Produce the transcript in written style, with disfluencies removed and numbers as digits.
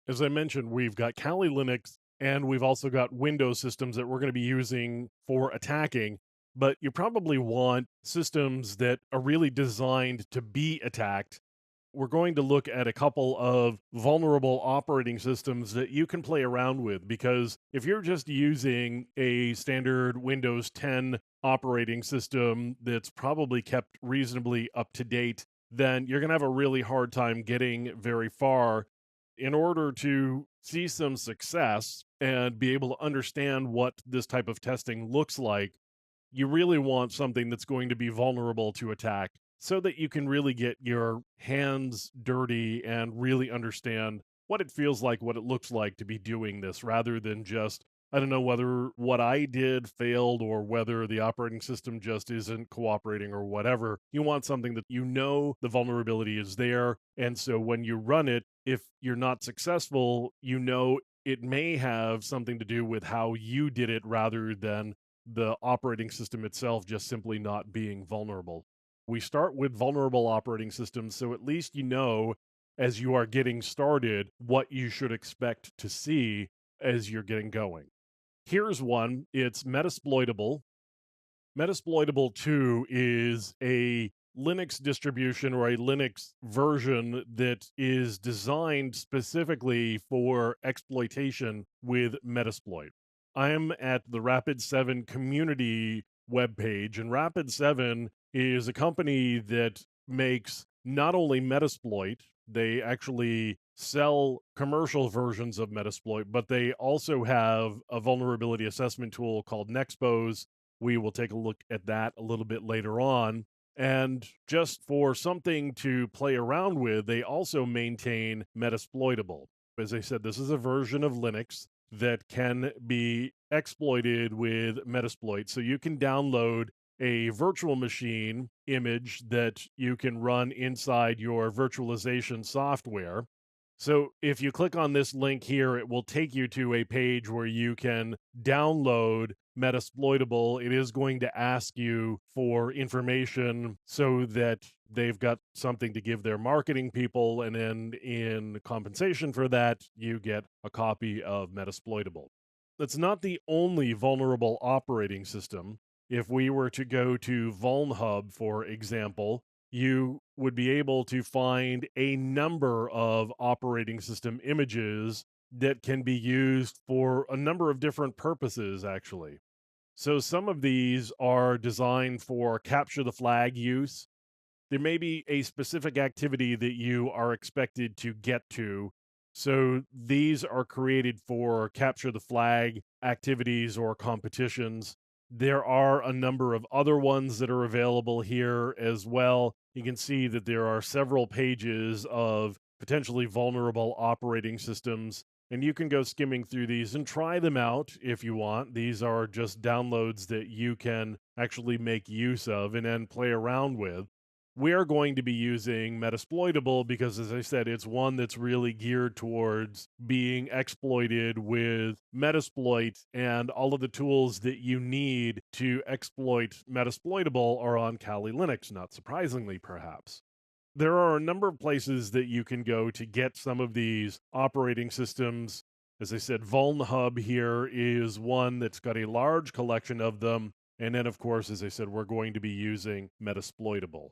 As I mentioned, we've got Kali Linux and we've also got Windows systems that we're going to be using for attacking. But you probably want systems that are really designed to be attacked. We're going to look at a couple of vulnerable operating systems that you can play around with because if you're just using a standard Windows 10 operating system that's probably kept reasonably up to date, then you're going to have a really hard time getting very far. In order to see some success and be able to understand what this type of testing looks like, you really want something that's going to be vulnerable to attack so that you can really get your hands dirty and really understand what it feels like, what it looks like to be doing this rather than just, I don't know whether what I did failed or whether the operating system just isn't cooperating or whatever. You want something that you know the vulnerability is there. And so when you run it, if you're not successful, you know it may have something to do with how you did it rather than the operating system itself just simply not being vulnerable. We start with vulnerable operating systems, so at least you know as you are getting started what you should expect to see as you're getting going. Here's one, it's Metasploitable. Metasploitable 2 is a Linux distribution or a Linux version that is designed specifically for exploitation with Metasploit. I'm at the Rapid7 community webpage, and Rapid7 is a company that makes not only Metasploit, they actually sell commercial versions of Metasploit, but they also have a vulnerability assessment tool called Nexpose. We will take a look at that a little bit later on. And just for something to play around with, they also maintain Metasploitable. As I said, this is a version of Linux that can be exploited with Metasploit. So you can download a virtual machine image that you can run inside your virtualization software. So if you click on this link here, it will take you to a page where you can download Metasploitable. It is going to ask you for information so that they've got something to give their marketing people. And then in compensation for that, you get a copy of Metasploitable. That's not the only vulnerable operating system. If we were to go to VulnHub, for example, you would be able to find a number of operating system images that can be used for a number of different purposes, actually. So some of these are designed for capture the flag use. There may be a specific activity that you are expected to get to. So these are created for capture the flag activities or competitions. There are a number of other ones that are available here as well. You can see that there are several pages of potentially vulnerable operating systems, and you can go skimming through these and try them out if you want. These are just downloads that you can actually make use of and then play around with. We're going to be using Metasploitable because, as I said, it's one that's really geared towards being exploited with Metasploit, and all of the tools that you need to exploit Metasploitable are on Kali Linux, not surprisingly, perhaps. There are a number of places that you can go to get some of these operating systems. As I said, VulnHub here is one that's got a large collection of them. And then, of course, as I said, we're going to be using Metasploitable.